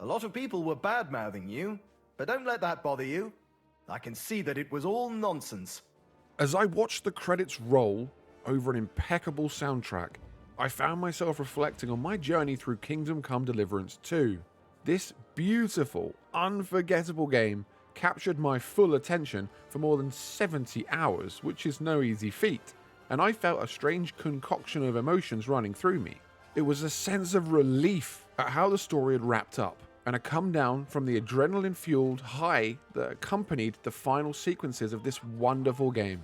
A lot of people were bad-mouthing you, but don't let that bother you. I can see that it was all nonsense. As I watched the credits roll over an impeccable soundtrack, I found myself reflecting on my journey through Kingdom Come Deliverance 2. This beautiful, unforgettable game captured my full attention for more than 70 hours, which is no easy feat, and I felt a strange concoction of emotions running through me. It was a sense of relief at how the story had wrapped up, and a come down from the adrenaline-fueled high that accompanied the final sequences of this wonderful game.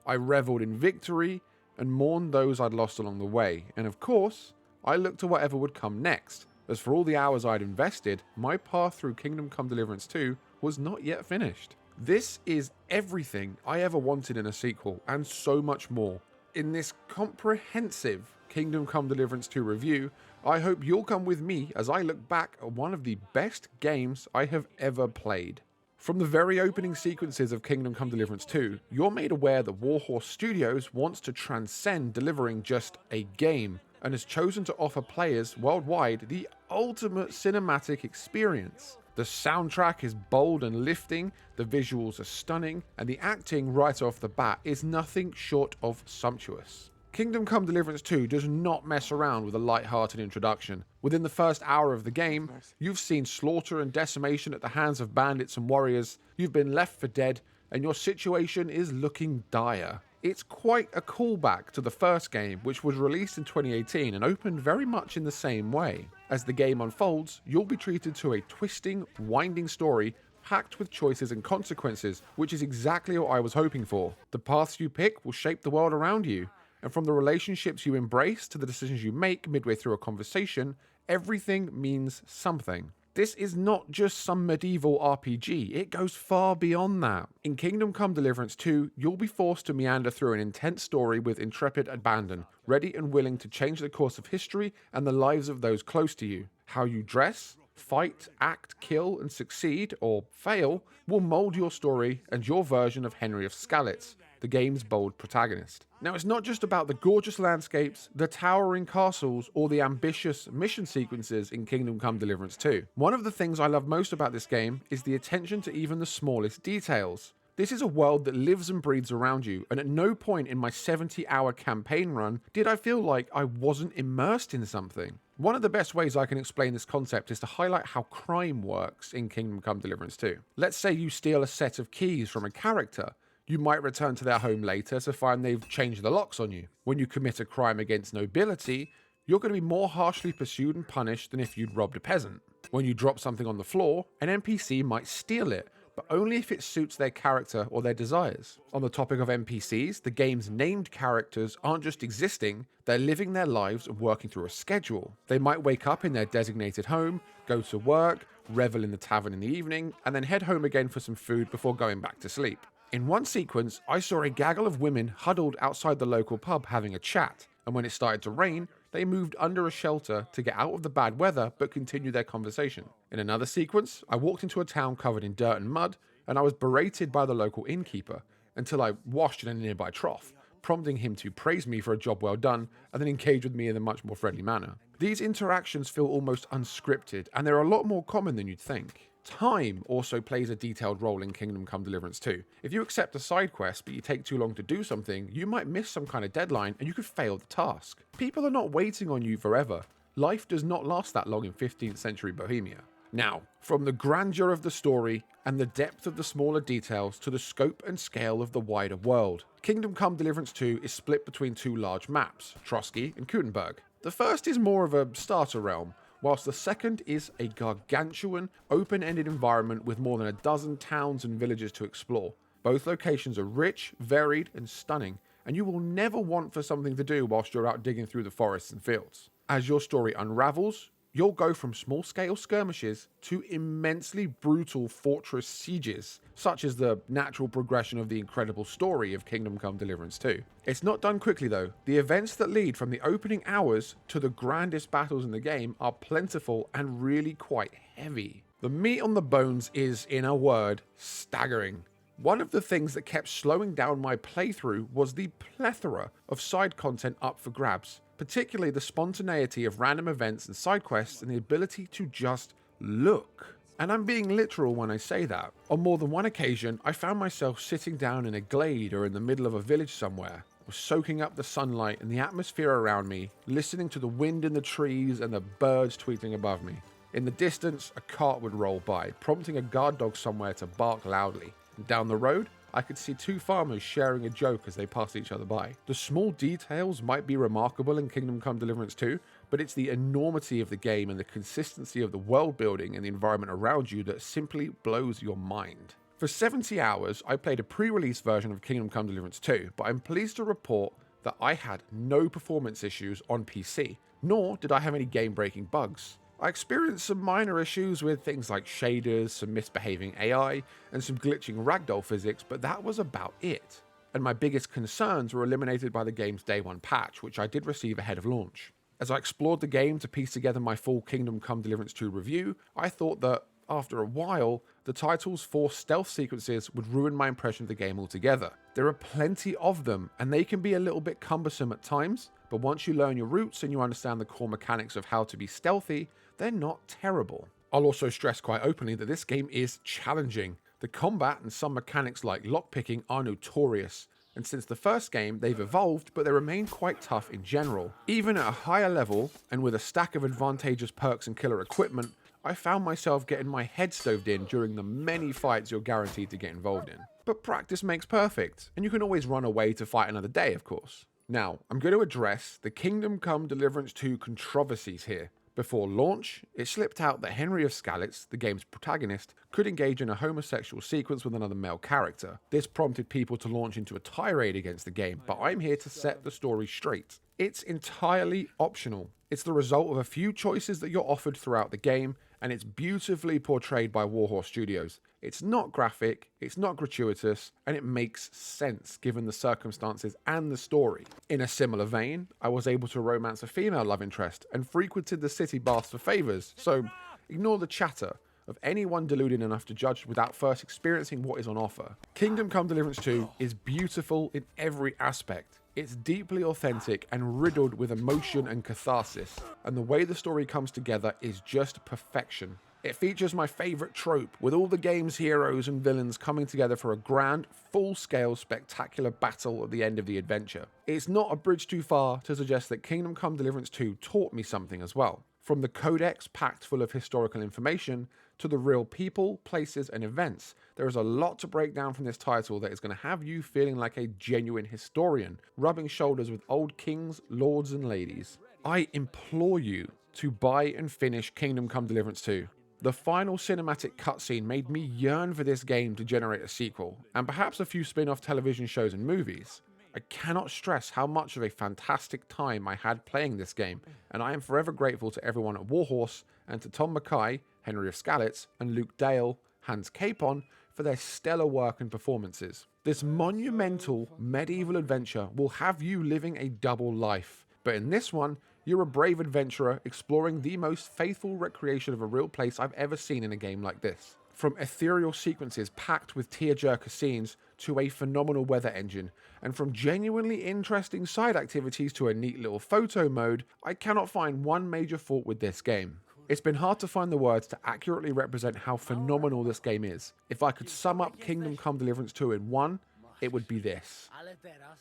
I reveled in victory and mourned those I'd lost along the way, and of course, I looked to whatever would come next, as for all the hours I'd invested, my path through Kingdom Come Deliverance 2 was not yet finished. This is everything I ever wanted in a sequel, and so much more. In this comprehensive Kingdom Come Deliverance 2 review, I hope you'll come with me as I look back at one of the best games I have ever played. From the very opening sequences of Kingdom Come Deliverance 2, you're made aware that Warhorse Studios wants to transcend delivering just a game, and has chosen to offer players worldwide the ultimate cinematic experience. The soundtrack is bold and lifting, the visuals are stunning, and the acting right off the bat is nothing short of sumptuous. Kingdom Come Deliverance 2 does not mess around with a light-hearted introduction. Within the first hour of the game, you've seen slaughter and decimation at the hands of bandits and warriors, you've been left for dead, and your situation is looking dire. It's quite a callback to the first game, which was released in 2018 and opened very much in the same way. As the game unfolds, you'll be treated to a twisting, winding story packed with choices and consequences, which is exactly what I was hoping for. The paths you pick will shape the world around you, and from the relationships you embrace to the decisions you make midway through a conversation, everything means something. This is not just some medieval RPG, it goes far beyond that. In Kingdom Come Deliverance 2, you'll be forced to meander through an intense story with intrepid abandon, ready and willing to change the course of history and the lives of those close to you. How you dress, fight, act, kill, and succeed, or fail, will mold your story and your version of Henry of Skalitz, the game's bold protagonist. Now, it's not just about the gorgeous landscapes, the towering castles, or the ambitious mission sequences in Kingdom Come Deliverance 2. One of the things I love most about this game is the attention to even the smallest details. This is a world that lives and breathes around you, and at no point in my 70-hour campaign run did I feel like I wasn't immersed in something. One of the best ways I can explain this concept is to highlight how crime works in Kingdom Come Deliverance 2. Let's say you steal a set of keys from a character. You might return to their home later to find they've changed the locks on you. When you commit a crime against nobility, you're going to be more harshly pursued and punished than if you'd robbed a peasant. When you drop something on the floor, an NPC might steal it, but only if it suits their character or their desires. On the topic of NPCs, the game's named characters aren't just existing, they're living their lives and working through a schedule. They might wake up in their designated home, go to work, revel in the tavern in the evening, and then head home again for some food before going back to sleep. In one sequence, I saw a gaggle of women huddled outside the local pub having a chat, and when it started to rain, they moved under a shelter to get out of the bad weather but continue their conversation. In another sequence, I walked into a town covered in dirt and mud, and I was berated by the local innkeeper until I washed in a nearby trough, prompting him to praise me for a job well done and then engage with me in a much more friendly manner. These interactions feel almost unscripted, and they're a lot more common than you'd think. Time also plays a detailed role in Kingdom Come Deliverance 2. If you accept a side quest but you take too long to do something, you might miss some kind of deadline and you could fail the task. People are not waiting on you forever. Life does not last that long in 15th century Bohemia. Now, from the grandeur of the story and the depth of the smaller details to the scope and scale of the wider world, Kingdom Come Deliverance 2 is split between two large maps, Trotsky and Kutenberg. The first is more of a starter realm, whilst the second is a gargantuan, open-ended environment with more than a dozen towns and villages to explore. Both locations are rich, varied, and stunning, and you will never want for something to do whilst you're out digging through the forests and fields. As your story unravels, you'll go from small-scale skirmishes to immensely brutal fortress sieges, such as the natural progression of the incredible story of Kingdom Come Deliverance 2. It's not done quickly though. The events that lead from the opening hours to the grandest battles in the game are plentiful and really quite heavy. The meat on the bones is, in a word, staggering. One of the things that kept slowing down my playthrough was the plethora of side content up for grabs, particularly the spontaneity of random events and side quests and the ability to just look. And I'm being literal when I say that. On more than one occasion, I found myself sitting down in a glade or in the middle of a village somewhere, soaking up the sunlight and the atmosphere around me, listening to the wind in the trees and the birds tweeting above me. In the distance, a cart would roll by, prompting a guard dog somewhere to bark loudly. And down the road, I could see two farmers sharing a joke as they passed each other by. The small details might be remarkable in Kingdom Come Deliverance 2, but it's the enormity of the game and the consistency of the world building and the environment around you that simply blows your mind. For 70 hours, I played a pre-release version of Kingdom Come Deliverance 2, but I'm pleased to report that I had no performance issues on PC, nor did I have any game-breaking bugs. I experienced some minor issues with things like shaders, some misbehaving AI, and some glitching ragdoll physics, but that was about it. And my biggest concerns were eliminated by the game's day one patch, which I did receive ahead of launch. As I explored the game to piece together my full Kingdom Come Deliverance 2 review, I thought that, after a while, the title's forced stealth sequences would ruin my impression of the game altogether. There are plenty of them, and they can be a little bit cumbersome at times, but once you learn your roots and you understand the core mechanics of how to be stealthy, they're not terrible. I'll also stress quite openly that this game is challenging. The combat and some mechanics like lockpicking are notorious, and since the first game, they've evolved, but they remain quite tough in general. Even at a higher level, and with a stack of advantageous perks and killer equipment, I found myself getting my head stoved in during the many fights you're guaranteed to get involved in. But practice makes perfect, and you can always run away to fight another day, of course. Now, I'm going to address the Kingdom Come Deliverance 2 controversies here. Before launch, it slipped out that Henry of Skalitz, the game's protagonist, could engage in a homosexual sequence with another male character. This prompted people to launch into a tirade against the game, but I'm here to set the story straight. It's entirely optional. It's the result of a few choices that you're offered throughout the game, and it's beautifully portrayed by Warhorse Studios. It's not graphic, it's not gratuitous, and it makes sense given the circumstances and the story. In a similar vein, I was able to romance a female love interest and frequented the city baths for favors, so ignore the chatter of anyone deluded enough to judge without first experiencing what is on offer. Kingdom Come Deliverance 2 is beautiful in every aspect. It's deeply authentic and riddled with emotion and catharsis, and the way the story comes together is just perfection. It features my favourite trope, with all the game's heroes and villains coming together for a grand, full-scale, spectacular battle at the end of the adventure. It's not a bridge too far to suggest that Kingdom Come Deliverance 2 taught me something as well. From the codex packed full of historical information, to the real people, places, and events, there is a lot to break down from this title that is going to have you feeling like a genuine historian, rubbing shoulders with old kings, lords, and ladies. I implore you to buy and finish Kingdom Come Deliverance 2. The final cinematic cutscene made me yearn for this game to generate a sequel, and perhaps a few spin-off television shows and movies. I cannot stress how much of a fantastic time I had playing this game, and I am forever grateful to everyone at Warhorse and to Tom Mackay, Henry of Skalitz, and Luke Dale, Hans Capon, for their stellar work and performances. This monumental medieval adventure will have you living a double life, but in this one, you're a brave adventurer exploring the most faithful recreation of a real place I've ever seen in a game like this. From ethereal sequences packed with tearjerker scenes to a phenomenal weather engine, and from genuinely interesting side activities to a neat little photo mode, I cannot find one major fault with this game. It's been hard to find the words to accurately represent how phenomenal this game is. If I could sum up Kingdom Come Deliverance 2 in one, it would be this: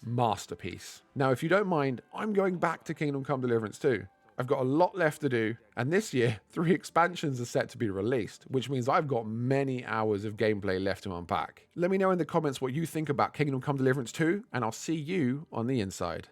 masterpiece. Now, if you don't mind, I'm going back to Kingdom Come Deliverance 2. I've got a lot left to do, and this year, 3 expansions are set to be released, which means I've got many hours of gameplay left to unpack. Let me know in the comments what you think about Kingdom Come Deliverance 2, and I'll see you on the inside.